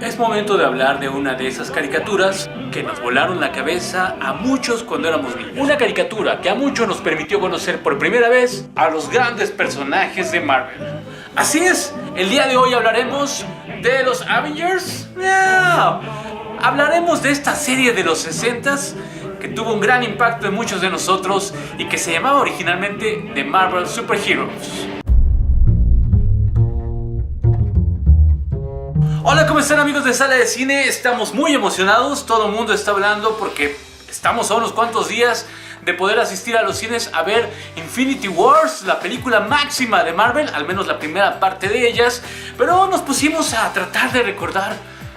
Es momento de hablar de una de esas caricaturas que nos volaron la cabeza a muchos cuando éramos niños. Una caricatura que a muchos nos permitió conocer por primera vez a los grandes personajes de Marvel. Así es, el día de hoy hablaremos de los Avengers. No, hablaremos de esta serie de los 60s que tuvo un gran impacto en muchos de nosotros y que se llamaba originalmente The Marvel Super Heroes. Hola, ¿cómo están amigos de Sala de Cine? Estamos muy emocionados, todo el mundo está hablando porque estamos a unos cuantos días de poder asistir a los cines a ver Infinity Wars, la película máxima de Marvel, al menos la primera parte de ellas, pero nos pusimos a tratar de recordar,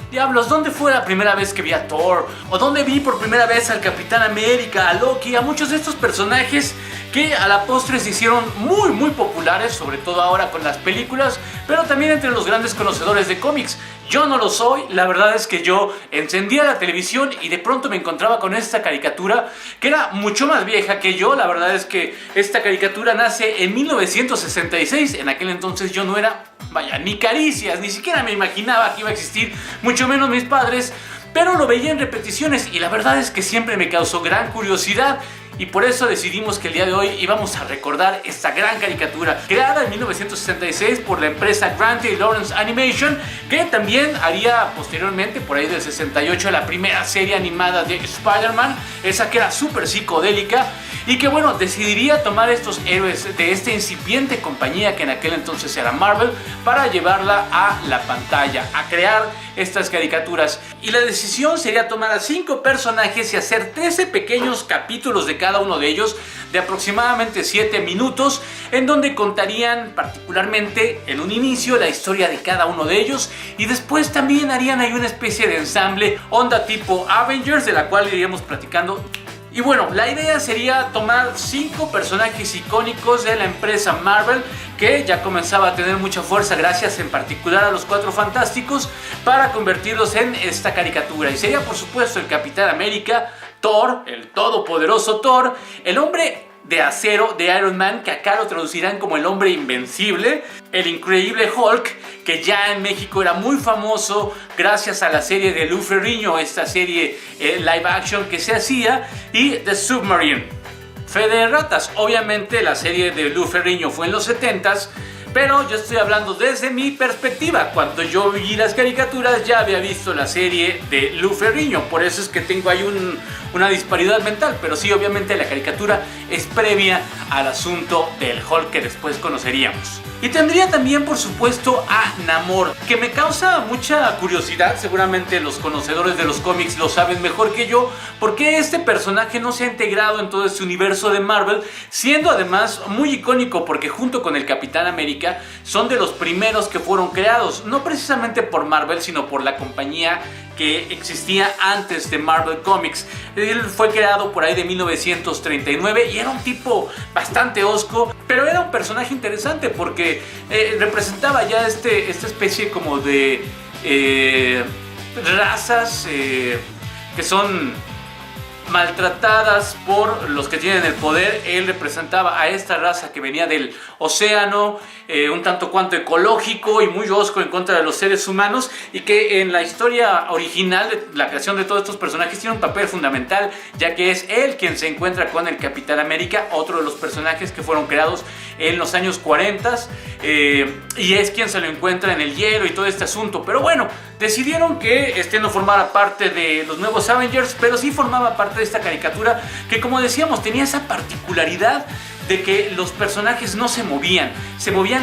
diablos, ¿dónde fue la primera vez que vi a Thor? ¿O dónde vi por primera vez al Capitán América, a Loki, a muchos de estos personajes que a la postre se hicieron muy populares, sobre todo ahora con las películas, pero también entre los grandes conocedores de cómics? Yo no lo soy, la verdad es que yo encendía la televisión y de pronto me encontraba con esta caricatura que era mucho más vieja que yo. La verdad es que esta caricatura nace en 1966, en aquel entonces yo no era, vaya, ni caricias, ni siquiera me imaginaba que iba a existir, mucho menos mis padres, pero lo veía en repeticiones y la verdad es que siempre me causó gran curiosidad. Y por eso decidimos que el día de hoy íbamos a recordar esta gran caricatura creada en 1966 por la empresa Grant y Lawrence Animation, que también haría posteriormente, por ahí del 68, la primera serie animada de Spider-Man, esa que era súper psicodélica y que, bueno, decidiría tomar estos héroes de esta incipiente compañía que en aquel entonces era Marvel para llevarla a la pantalla, a crear estas caricaturas. Y la decisión sería tomar a 5 personajes y hacer 13 pequeños capítulos de cada uno de ellos de aproximadamente 7 minutos, en donde contarían particularmente en un inicio la historia de cada uno de ellos y después también harían ahí una especie de ensamble onda tipo Avengers, de la cual iríamos platicando. Y bueno, la idea sería tomar 5 personajes icónicos de la empresa Marvel que ya comenzaba a tener mucha fuerza gracias en particular a los Cuatro Fantásticos, para convertirlos en esta caricatura. Y sería por supuesto el Capitán América, Thor, el todopoderoso Thor, el Hombre de Acero de Iron Man, que acá lo traducirán como el Hombre Invencible, el Increíble Hulk, que ya en México era muy famoso gracias a la serie de Lou Ferrigno, esta serie live action que se hacía, y The Submarine. Fe de ratas, obviamente la serie de Lou Ferrigno fue en los 70s, pero yo estoy hablando desde mi perspectiva. Cuando yo vi las caricaturas ya había visto la serie de Lou Ferrigno, por eso es que tengo ahí una disparidad mental, pero sí, obviamente la caricatura es previa al asunto del Hulk que después conoceríamos. Y tendría también, por supuesto, a Namor, que me causa mucha curiosidad. Seguramente los conocedores de los cómics lo saben mejor que yo, porque este personaje no se ha integrado en todo este universo de Marvel, siendo además muy icónico porque junto con el Capitán América son de los primeros que fueron creados, no precisamente por Marvel, sino por la compañía que existía antes de Marvel Comics. Él fue creado por ahí de 1939 y era un tipo bastante hosco, pero era un personaje interesante porque representaba ya esta especie como de razas que son maltratadas por los que tienen el poder. Él representaba a esta raza que venía del océano, un tanto cuanto ecológico y muy hosco en contra de los seres humanos, y que en la historia original de la creación de todos estos personajes tiene un papel fundamental, ya que es él quien se encuentra con el Capitán América, otro de los personajes que fueron creados en los años 40, y es quien se lo encuentra en el hielo y todo este asunto. Pero bueno, decidieron que este no formara parte de los nuevos Avengers, pero sí formaba parte de esta caricatura que, como decíamos, tenía esa particularidad de que los personajes no se movían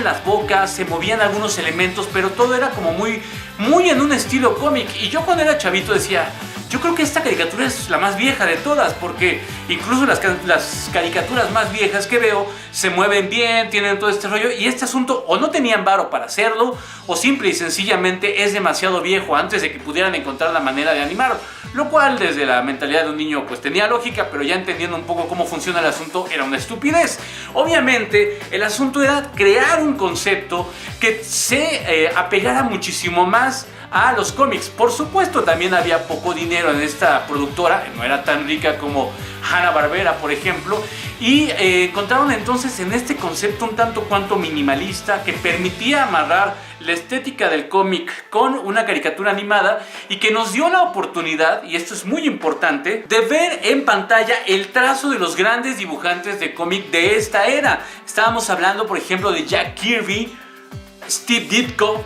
las bocas, se movían algunos elementos, pero todo era como muy en un estilo cómic. Y yo cuando era chavito decía, yo creo que esta caricatura es la más vieja de todas, porque incluso las caricaturas más viejas que veo se mueven bien, tienen todo este rollo, y este asunto o no tenían varo para hacerlo, o simple y sencillamente es demasiado viejo antes de que pudieran encontrar la manera de animarlo. Lo cual desde la mentalidad de un niño pues tenía lógica, pero ya entendiendo un poco cómo funciona el asunto era una estupidez. Obviamente el asunto era crear un concepto que se apegara muchísimo más a los cómics. Por supuesto, también había poco dinero en esta productora, no era tan rica como Hanna-Barbera, por ejemplo, y encontraron entonces en este concepto un tanto cuanto minimalista que permitía amarrar la estética del cómic con una caricatura animada y que nos dio la oportunidad, y esto es muy importante, de ver en pantalla el trazo de los grandes dibujantes de cómic de esta era. Estábamos hablando, por ejemplo, de Jack Kirby, Steve Ditko,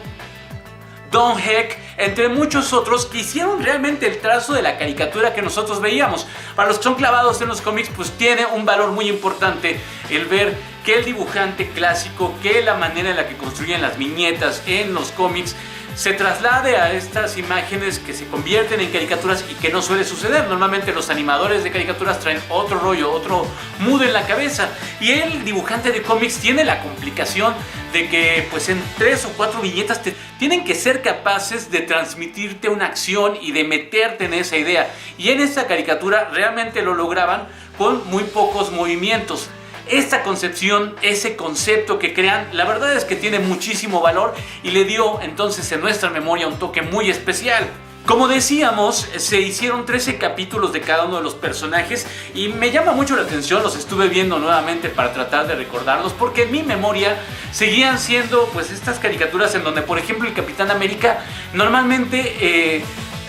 Don Heck, entre muchos otros que hicieron realmente el trazo de la caricatura que nosotros veíamos. Para los que son clavados en los cómics, pues tiene un valor muy importante el ver que el dibujante clásico, que la manera en la que construyen las viñetas en los cómics se traslade a estas imágenes que se convierten en caricaturas y que no suele suceder. Normalmente los animadores de caricaturas traen otro rollo, otro mood en la cabeza, y el dibujante de cómics tiene la complicación de que pues en 3 o 4 viñetas tienen que ser capaces de transmitirte una acción y de meterte en esa idea, y en esta caricatura realmente lo lograban con muy pocos movimientos. Esta concepción, ese concepto que crean, la verdad es que tiene muchísimo valor y le dio entonces en nuestra memoria un toque muy especial. Como decíamos, se hicieron 13 capítulos de cada uno de los personajes y me llama mucho la atención, los estuve viendo nuevamente para tratar de recordarlos, porque en mi memoria seguían siendo pues estas caricaturas en donde, por ejemplo, el Capitán América normalmente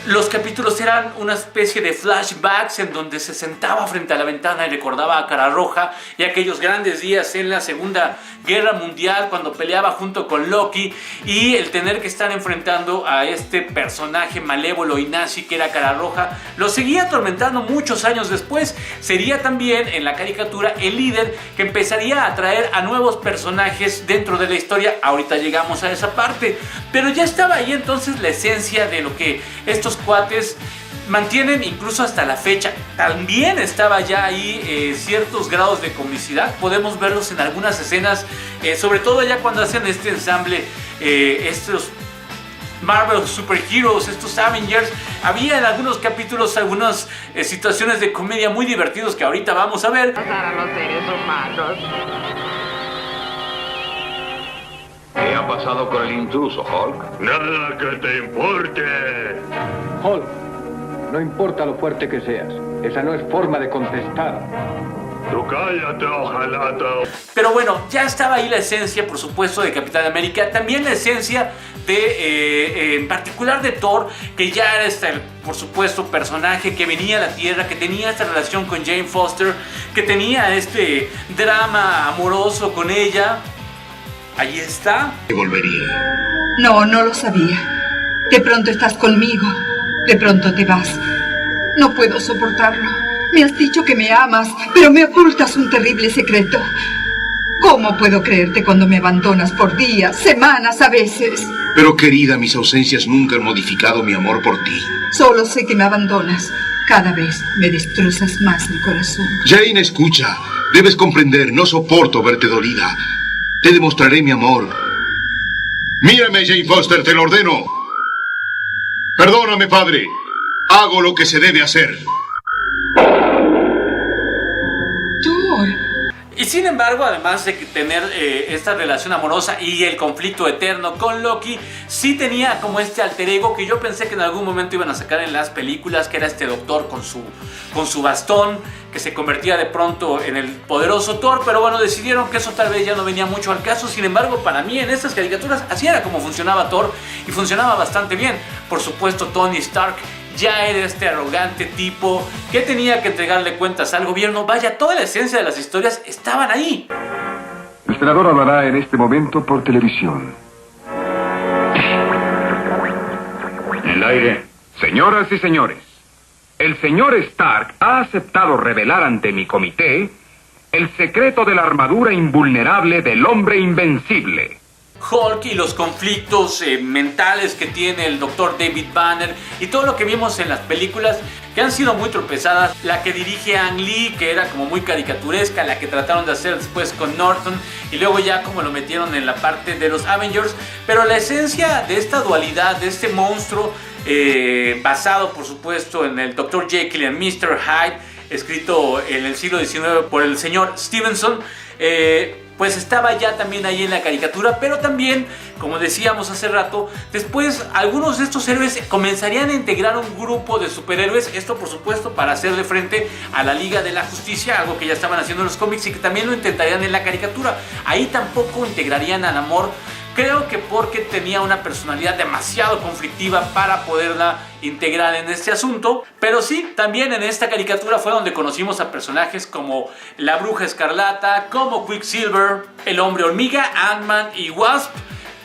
los capítulos eran una especie de flashbacks en donde se sentaba frente a la ventana y recordaba a Cara Roja y aquellos grandes días en la Segunda Guerra Mundial cuando peleaba junto con Loki, y el tener que estar enfrentando a este personaje malévolo y nazi que era Cara Roja lo seguía atormentando muchos años después. Sería también en la caricatura el líder que empezaría a atraer a nuevos personajes dentro de la historia. Ahorita llegamos a esa parte, pero ya estaba ahí entonces la esencia de lo que estos cuates mantienen incluso hasta la fecha. También estaba ya ahí ciertos grados de comicidad. Podemos verlos en algunas escenas, sobre todo ya cuando hacen este ensamble, estos Marvel Super Heroes, estos Avengers. Había en algunos capítulos algunas situaciones de comedia muy divertidos que ahorita vamos a ver. Pasar a los seres humanos. ¿Qué ha pasado con el intruso, Hulk? Nada que te importe. Hulk, no importa lo fuerte que seas, esa no es forma de contestar. Tú cállate, ojalato. Pero bueno, ya estaba ahí la esencia, por supuesto, de Capitán América. También la esencia de, en particular de Thor, que ya era por supuesto, personaje que venía a la Tierra, que tenía esta relación con Jane Foster, que tenía este drama amoroso con ella. Allí está. Volvería. No, no lo sabía. De pronto estás conmigo, de pronto te vas. No puedo soportarlo. Me has dicho que me amas, pero me ocultas un terrible secreto. ¿Cómo puedo creerte cuando me abandonas por días, semanas a veces? Pero querida, mis ausencias nunca han modificado mi amor por ti. Solo sé que me abandonas. Cada vez me destrozas más el corazón. Jane, escucha. Debes comprender, no soporto verte dolida. Te demostraré mi amor. Mírame, Jane Foster, te lo ordeno. Perdóname, padre. Hago lo que se debe hacer. Thor. Y sin embargo, además de tener esta relación amorosa y el conflicto eterno con Loki, sí tenía como este alter ego que yo pensé que en algún momento iban a sacar en las películas, que era este doctor con su bastón, que se convertía de pronto en el poderoso Thor. Pero bueno, decidieron que eso tal vez ya no venía mucho al caso. Sin embargo, para mí en estas caricaturas así era como funcionaba Thor, y funcionaba bastante bien. Por supuesto, Tony Stark ya era este arrogante tipo que tenía que entregarle cuentas al gobierno. Vaya, toda la esencia de las historias estaban ahí. El senador hablará en este momento por televisión. En el aire. Señoras y señores, el señor Stark ha aceptado revelar ante mi comité el secreto de la armadura invulnerable del hombre invencible. Hulk y los conflictos mentales que tiene el Dr. David Banner y todo lo que vimos en las películas, que han sido muy tropezadas. La que dirige Ang Lee, que era como muy caricaturesca, la que trataron de hacer después con Norton, y luego ya como lo metieron en la parte de los Avengers. Pero la esencia de esta dualidad, de este monstruo, basado por supuesto en el Dr. Jekyll y en Mr. Hyde, escrito en el siglo XIX por el señor Stevenson, pues estaba ya también ahí en la caricatura, pero también, como decíamos hace rato, después algunos de estos héroes comenzarían a integrar un grupo de superhéroes, esto por supuesto para hacerle frente a la Liga de la Justicia, algo que ya estaban haciendo en los cómics y que también lo intentarían en la caricatura. Ahí tampoco integrarían a Namor, creo que porque tenía una personalidad demasiado conflictiva para poderla integrar en este asunto. Pero sí, también en esta caricatura fue donde conocimos a personajes como la Bruja Escarlata, como Quicksilver, el Hombre Hormiga, Ant-Man y Wasp,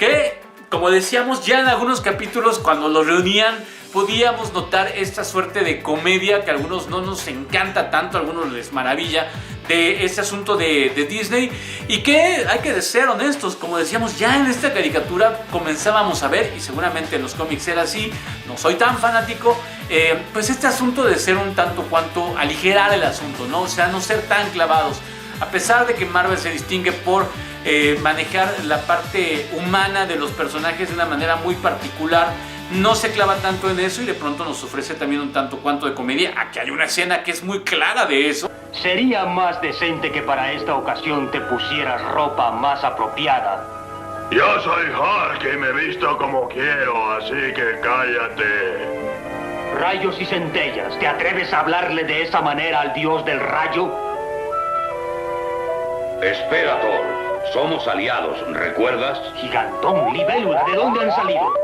que como decíamos ya en algunos capítulos cuando los reunían podíamos notar esta suerte de comedia que a algunos no nos encanta tanto, a algunos les maravilla, de este asunto de Disney, y que hay que ser honestos, como decíamos ya en esta caricatura comenzábamos a ver, y seguramente en los cómics era así, no soy tan fanático, pues este asunto de ser un tanto cuanto aligerar el asunto, ¿no? O sea, no ser tan clavados, a pesar de que Marvel se distingue por manejar la parte humana de los personajes de una manera muy particular, no se clava tanto en eso y de pronto nos ofrece también un tanto cuanto de comedia. Aquí hay una escena que es muy clara de eso. Sería más decente que para esta ocasión te pusieras ropa más apropiada. Yo soy Hulk y me visto como quiero, así que cállate. Rayos y centellas, ¿te atreves a hablarle de esa manera al dios del rayo? Espera, Thor. Somos aliados, ¿recuerdas? Gigantón, libélula, ¿de dónde han salido?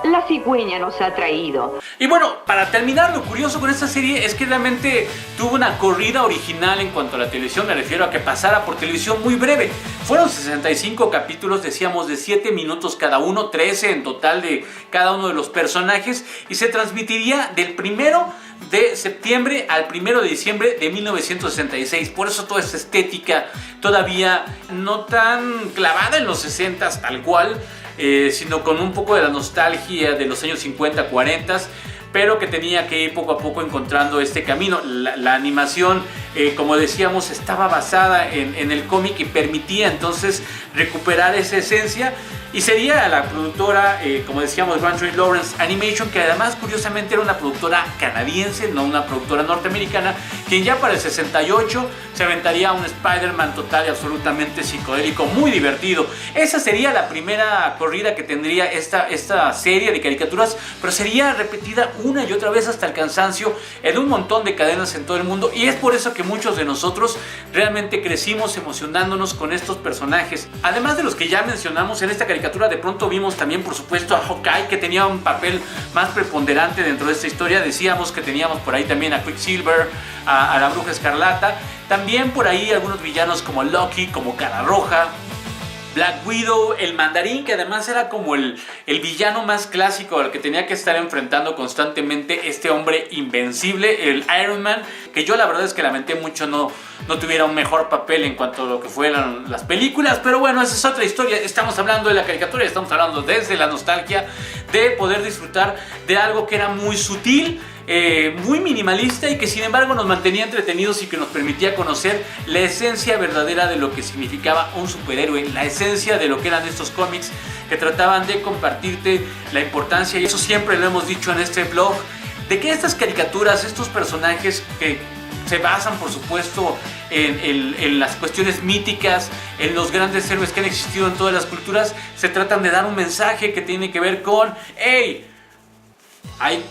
La cigüeña nos ha traído. Y bueno, para terminar, lo curioso con esta serie es que realmente tuvo una corrida original en cuanto a la televisión, me refiero a que pasara por televisión muy breve. Fueron 65 capítulos, decíamos, de 7 minutos cada uno, 13 en total de cada uno de los personajes, y se transmitiría del 1 de septiembre al 1 de diciembre de 1966. Por eso toda esta estética todavía no tan clavada en los 60s tal cual, sino con un poco de la nostalgia de los años 50, 40, pero que tenía que ir poco a poco encontrando este camino. La animación, como decíamos, estaba basada en el cómic y permitía entonces recuperar esa esencia. Y sería la productora, como decíamos, Grant Tree Lawrence Animation, que además curiosamente era una productora canadiense, no una productora norteamericana, quien ya para el 68 se aventaría un Spider-Man total y absolutamente psicodélico, muy divertido. Esa sería la primera corrida que tendría esta serie de caricaturas, pero sería repetida una y otra vez hasta el cansancio en un montón de cadenas en todo el mundo, y es por eso que muchos de nosotros realmente crecimos emocionándonos con estos personajes. Además de los que ya mencionamos en esta caricatura, de pronto vimos también, por supuesto, a Hawkeye, que tenía un papel más preponderante dentro de esta historia. Decíamos que teníamos por ahí también a Quicksilver, a la Bruja Escarlata, también por ahí algunos villanos como Loki, como Cara Roja, Black Widow, el Mandarín, que además era como el villano más clásico al que tenía que estar enfrentando constantemente este hombre invencible, el Iron Man, que yo la verdad es que lamenté mucho no tuviera un mejor papel en cuanto a lo que fueran las películas, pero bueno, esa es otra historia. Estamos hablando de la caricatura, estamos hablando desde la nostalgia de poder disfrutar de algo que era muy sutil, muy minimalista, y que sin embargo nos mantenía entretenidos y que nos permitía conocer la esencia verdadera de lo que significaba un superhéroe, la esencia de lo que eran estos cómics que trataban de compartirte la importancia, y eso siempre lo hemos dicho en este blog, de que estas caricaturas, estos personajes que se basan por supuesto en las cuestiones míticas, en los grandes héroes que han existido en todas las culturas, se tratan de dar un mensaje que tiene que ver con, hey, hay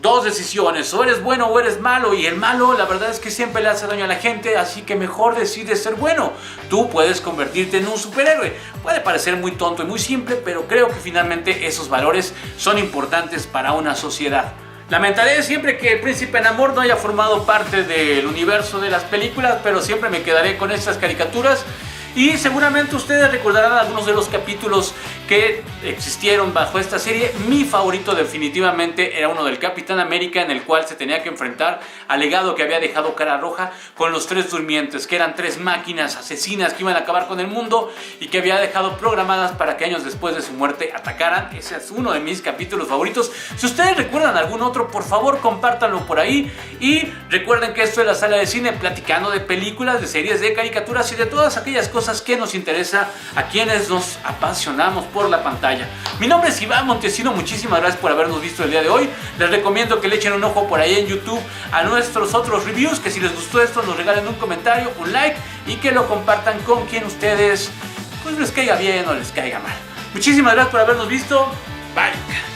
dos decisiones, o eres bueno o eres malo, y el malo la verdad es que siempre le hace daño a la gente, así que mejor decides ser bueno. Tú puedes convertirte en un superhéroe. Puede parecer muy tonto y muy simple, pero creo que finalmente esos valores son importantes para una sociedad. Lamentaré siempre que el Príncipe Namor no haya formado parte del universo de las películas, pero siempre me quedaré con estas caricaturas. Y seguramente ustedes recordarán algunos de los capítulos que existieron bajo esta serie. Mi favorito definitivamente era uno del Capitán América, en el cual se tenía que enfrentar al legado que había dejado Cara Roja con los tres durmientes, que eran tres máquinas asesinas que iban a acabar con el mundo y que había dejado programadas para que años después de su muerte atacaran. Ese es uno de mis capítulos favoritos. Si ustedes recuerdan algún otro, por favor compártanlo por ahí. Y recuerden que esto es La Sala de Cine, platicando de películas, de series, de caricaturas y de todas aquellas cosas que nos interesa a quienes nos apasionamos por la pantalla. Mi nombre es Iván Montesino, muchísimas gracias por habernos visto el día de hoy. Les recomiendo que le echen un ojo por ahí en YouTube a nuestros otros reviews, que si les gustó esto nos regalen un comentario, un like y que lo compartan con quien ustedes pues les caiga bien o les caiga mal. Muchísimas gracias por habernos visto. Bye.